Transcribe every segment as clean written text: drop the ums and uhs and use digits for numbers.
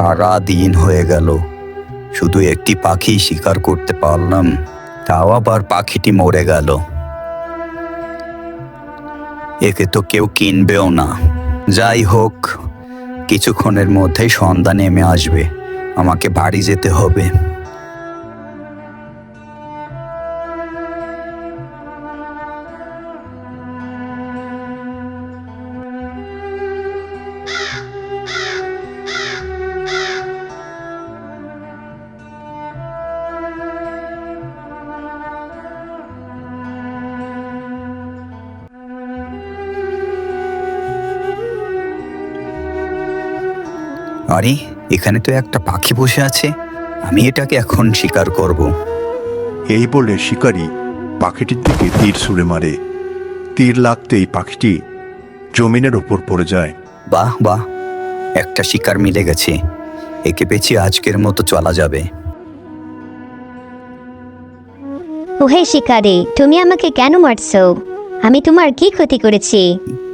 সারা দিন হয়ে গেল, শুধু একটি পাখি শিকার করতে পারলাম, তাও আবার পাখিটি মরে গেল। একে তো কেউ কিনবেও না। যাই হোক, কিছুক্ষণের মধ্যেই সন্ধ্যা নেমে আসবে, আমাকে বাড়ি যেতে হবে। আরে, এখানে তো একটা পাখি বসে আছে, আমি এটাকে এখন শিকার করব। এই বলে শিকারী পাখিটির দিকে তীর ছুঁড়ে মারে। তীর লাগতেই পাখিটি জমিনের উপর পড়ে যায়। বাহ বাহ, একটা শিকার মিলে গেছে, একে পেছি আজকের মতো চলা যাবে। ওহে শিকারি, তুমি আমাকে কেন মারছো? আমি তোমার কি ক্ষতি করেছি?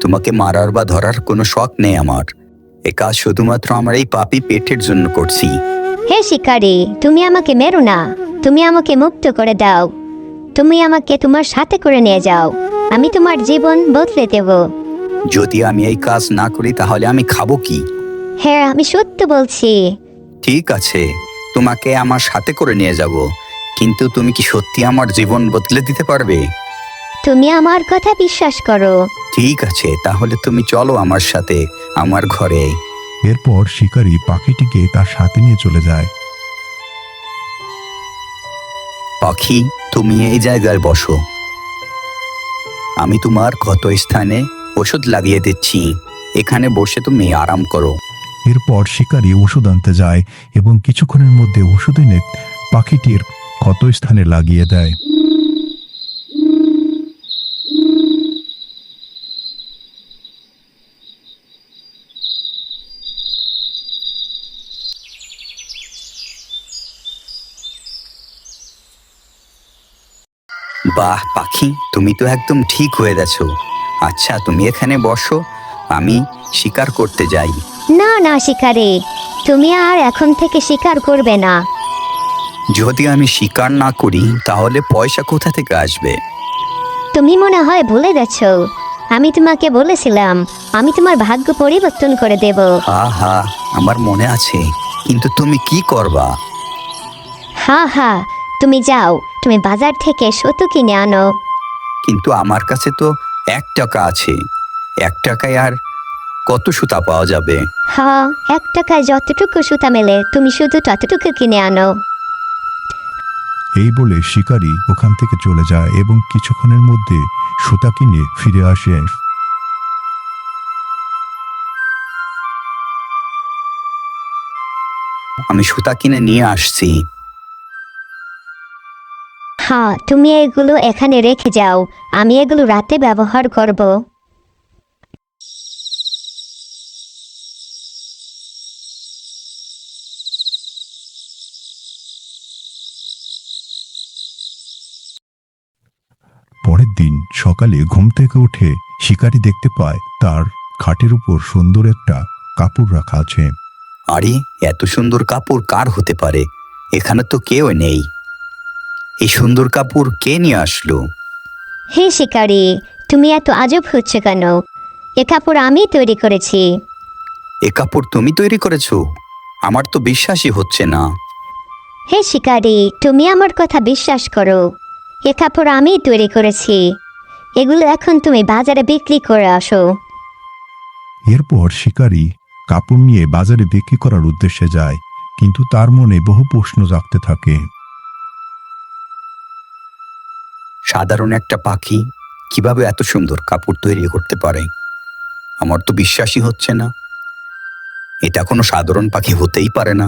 তোমাকে মারার বা ধরার কোনো শখ নেই আমার, এ কাজ শুধুমাত্র আমার এই পাপি পেটের জন্য করছি। হে শিকারি, তুমি আমাকে মেরো না, তুমি আমাকে মুক্ত করে দাও। তুমি আমাকে তোমার সাথে করে নিয়ে যাও, আমি তোমার জীবন বদলে দেব। যদি আমি এই কাজ না করি তাহলে আমি খাবো কি? হ্যাঁ, আমি সত্য বলছি। ঠিক আছে, তোমাকে আমার সাথে করে নিয়ে যাব, কিন্তু তুমি কি সত্যি আমার জীবন বদলে দিতে পারবে? তুমি আমার কথা বিশ্বাস করো। ঠিক আছে, তাহলে তুমি চলো আমার সাথে আমার ঘরে। এরপর শিকারী পাখিটিকে তার সাথে নিয়ে চলে যায়। পাখি, তুমি এই জায়গায় বসো, আমি তোমার ক্ষত স্থানে ওষুধ লাগিয়ে দিচ্ছি, এখানে বসে তুমি আরাম করো। এরপর শিকারী ওষুধ আনতে যায় এবং কিছুক্ষণের মধ্যে ওষুধ এনে পাখিটির ক্ষত স্থানে লাগিয়ে দেয়। বাহ পাখি, তুমি তো একদম ঠিক হয়ে গেছো। আচ্ছা, তুমি এখানে বসো, আমি শিকার করতে যাই। না না শিকারি, তুমি আর এখন থেকে শিকার করবে না। যদি আমি শিকার না করি তাহলে পয়সা কোথা থেকে আসবে? তুমি মনে হয় ভুলে গেছো, আমি তোমাকে বলেছিলাম আমি তোমার ভাগ্য পরিবর্তন করে দেব। হা হা, আমার মনে আছে, কিন্তু তুমি কি করবা? হা হা, তুমি যাও, তুমি বাজার থেকে সুতো কিনে আনো। কিন্তু আমার কাছে তো 1 টাকা আছে, 1 টাকায় আর কত সুতা পাওয়া যাবে? হ্যাঁ, 1 টাকায় যতটুকু সুতা মেলে তুমি শুধু ততটুকু কিনে আনো। এই বলে শিকারী ওখান থেকে চলে যায় এবং কিছুক্ষণের মধ্যে সুতা কিনে ফিরে আসে। আমি সুতা কিনে নিয়ে আসছি। হ্যাঁ, তুমি এগুলো এখানে রেখে যাও, আমি এগুলো রাতে ব্যবহার করব। পরের দিন সকালে ঘুম থেকে উঠে শিকারী দেখতে পায় তার খাটের উপর সুন্দর একটা কাপড় রাখা আছে। আরে, এত সুন্দর কাপড় কার হতে পারে? এখানে তো কেউ নেই, এই সুন্দর কাপড় কে নিয়ে আসলো? হে শিকারি, তুমি এত আজব হচ্ছ কেন? এ কাপড় আমি তৈরি করেছি। এ কাপড় তুমি তৈরি করেছো? আমার তো বিশ্বাসই হচ্ছে না। হে শিকারি, তুমি আমার কথা বিশ্বাস করো, এ কাপড় আমি তৈরি করেছি, এগুলো এখন তুমি বাজারে বিক্রি করে আসো। এরপর শিকারী কাপড় নিয়ে বাজারে বিক্রি করার উদ্দেশ্যে যায়, কিন্তু তার মনে বহু প্রশ্ন জাগতে থাকে। সাধারণ একটা পাখি কিভাবে এত সুন্দর কাপড় তৈরি করতে পারে? আমার তো বিশ্বাসই হচ্ছে না, এটা কোনো সাধারণ পাখি হতেই পারে না।